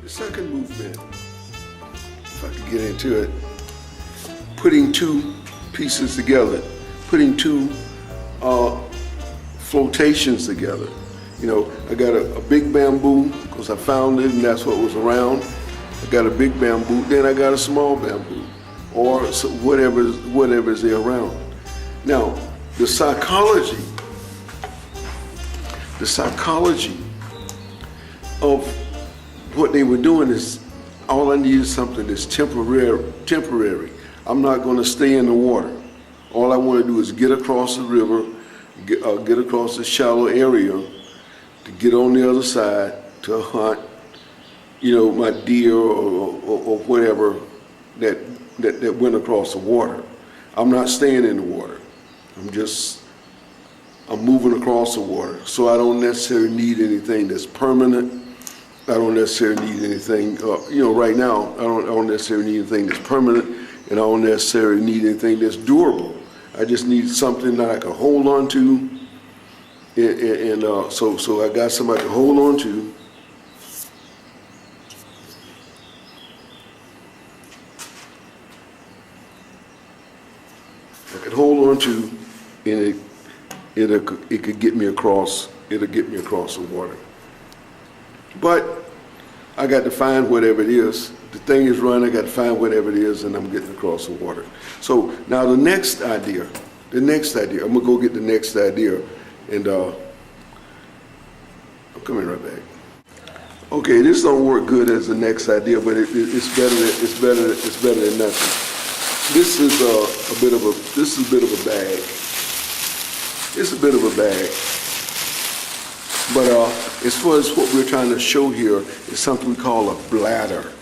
The second movement, if I could get into it, putting two pieces together, putting two flotations together. You know, I got a big bamboo because I found it and that's what was around. I got a big bamboo, then I got a small bamboo, or whatever's there around. Now, the psychology of what they were doing is, all I need is something that's temporary. I'm not going to stay in the water. All I want to do is get across the river, get across the shallow area, to get on the other side to hunt, you know, my deer or whatever that went across the water. I'm not staying in the water. I'm moving across the water. So I don't necessarily need anything that's permanent. I don't necessarily need anything, you know, right now, I don't necessarily need anything that's permanent, and I don't necessarily need anything that's durable. I just need something that I can hold on to, and so I got something I can hold on to. I can hold on to, and it could get me across. It'll get me across the water. But I got to find whatever it is. The thing is running, I got to find whatever it is, and I'm getting across the water. So now the next idea, I'm gonna go get the next idea, and I'm coming right back. Okay, this don't work good as the next idea, but it's better than nothing. This is a bit of a bag. It's a bit of a bag. But as far as what we're trying to show here is something we call a bladder.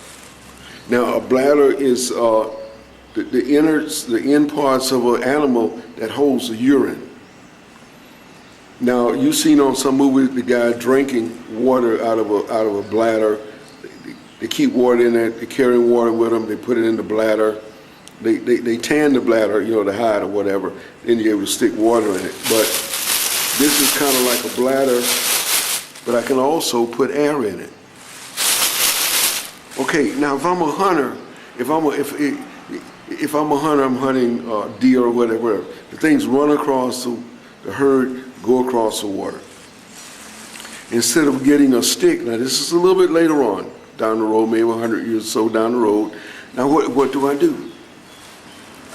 Now, a bladder is the innards, the end parts of an animal that holds the urine. Now, you've seen on some movies the guy drinking water out of a bladder. They keep water in there. They're carrying water with them. They put it in the bladder. They tan the bladder, you know, to hide or whatever. Then you're able to stick water in it. But this is kind of like a bladder, but I can also put air in it. Okay, now if I'm a hunter, if I'm a hunter, I'm hunting deer or whatever. The things run across the herd, go across the water. Instead of getting a stick, now this is a little bit later on, down the road, maybe 100 years or so down the road. Now what do I do?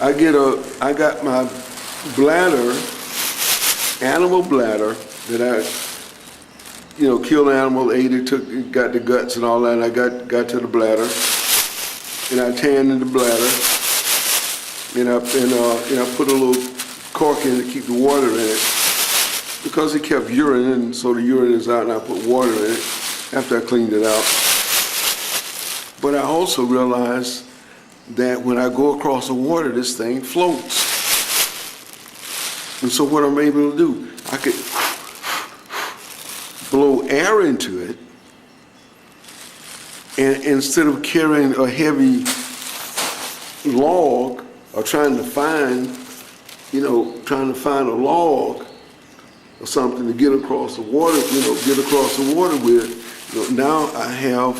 I got my bladder, animal bladder that I, you know, killed an animal, ate it, got the guts and all that, and I got to the bladder, and I tanned in the bladder, and I put a little cork in to keep the water in it, because it kept urine, and so the urine is out, and I put water in it after I cleaned it out. But I also realized that when I go across the water, this thing floats. And so what I'm able to do, I could blow air into it, and instead of carrying a heavy log or trying to find a log or something to get across the water, with, you know, now I have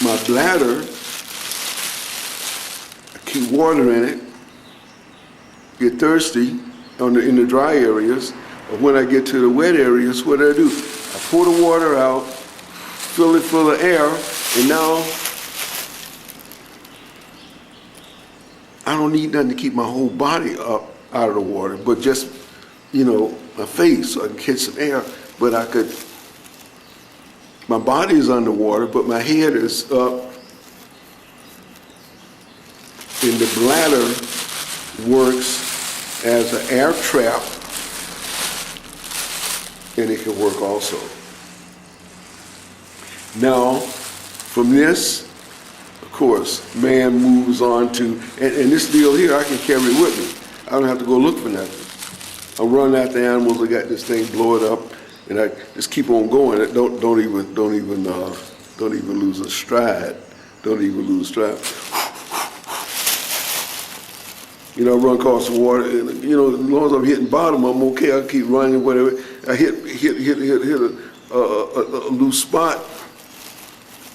my bladder, I keep water in it, get thirsty in the dry areas, but when I get to the wet areas, what do? I pour the water out, fill it full of air, and now I don't need nothing to keep my whole body up out of the water, but just, you know, my face, so I can catch some air, but my body is underwater, but my head is up, and the bladder works as an air trap, and it can work also. Now, from this, of course, man moves on to, and this deal here, I can carry it with me. I don't have to go look for nothing. I run after animals, I got this thing, blow it up, and I just keep on going. Don't even lose a stride. Don't even lose stride. You know, I run across the water, and, you know, as long as I'm hitting bottom, I'm okay. I keep running, whatever. I hit a loose spot,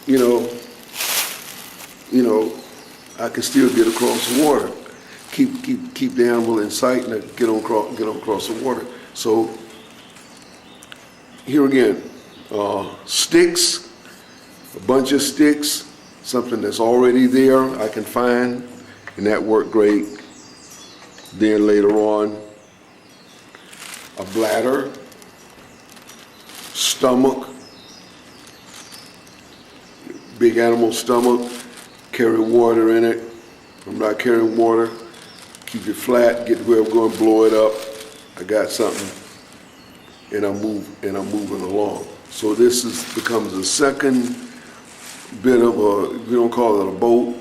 you know, you know, I can still get across the water. Keep the animal in sight and get on across the water. So here again, sticks, a bunch of sticks, something that's already there I can find, and that worked great. Then later on, a bladder, stomach, big animal stomach, carry water in it. I'm not carrying water, keep it flat, get where I'm going, blow it up. I got something, and I'm moving along. So this becomes a second bit of a, we don't call it a boat,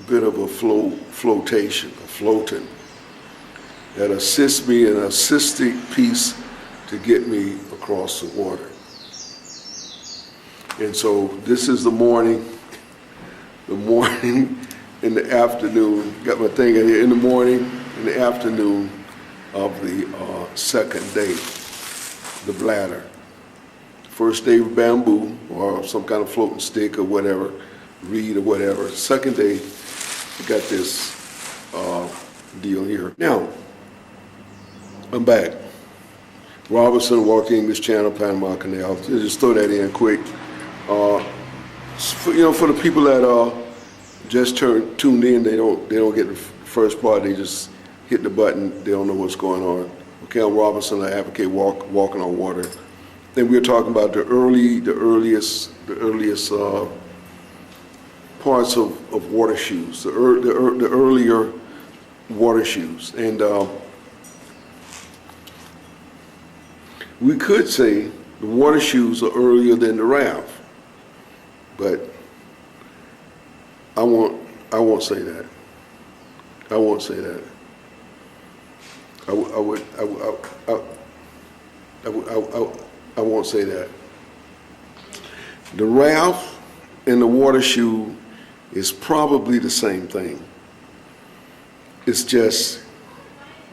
bit of a flotation, a floating, that assists me, an assisting piece to get me across the water. And so this is the morning in the afternoon, got my thing in here, in the morning, in the afternoon of the second day, the bladder. First day with bamboo or some kind of floating stick or whatever, reed or whatever. Second day, we got this deal here. Now, I'm back. Robinson, Walk the English Channel, Panama Canal. Just throw that in quick. For the people that just tuned in, they don't get the first part. They just hit the button. They don't know what's going on. Okay, I'm Robinson. I advocate walking on water. Then we're talking about the earliest parts of water shoes, the earlier water shoes, and we could say the water shoes are earlier than the raft, but I won't say that. I won't say that. I won't say that. The raft and the water shoe is probably the same thing. It's just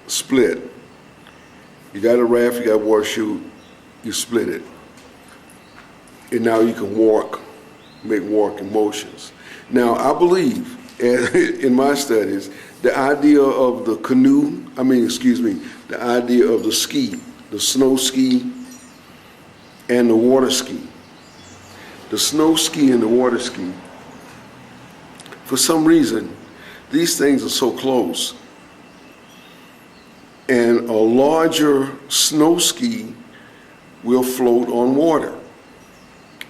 split. You got a raft, you got a water shoe, you split it. And now you can make walking motions. Now, I believe, in my studies, the idea of the the idea of the ski, the snow ski and the water ski. The snow ski and the water ski, for some reason, these things are so close. And a larger snow ski will float on water.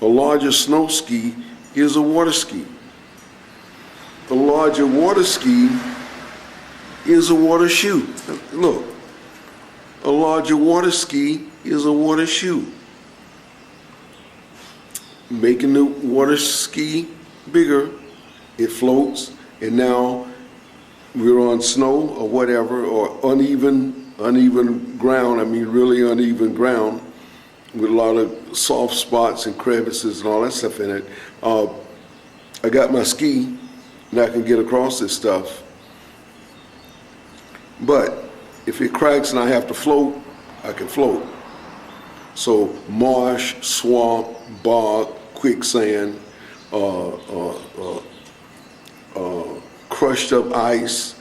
A larger snow ski is a water ski. A larger water ski is a water shoe. Look, a larger water ski is a water shoe. Making the water ski bigger, it floats, and now we're on snow or whatever, or uneven ground, really uneven ground, with a lot of soft spots and crevices and all that stuff in it. I got my ski, and I can get across this stuff. But if it cracks and I have to float, I can float. So marsh, swamp, bog, quicksand, crushed up ice,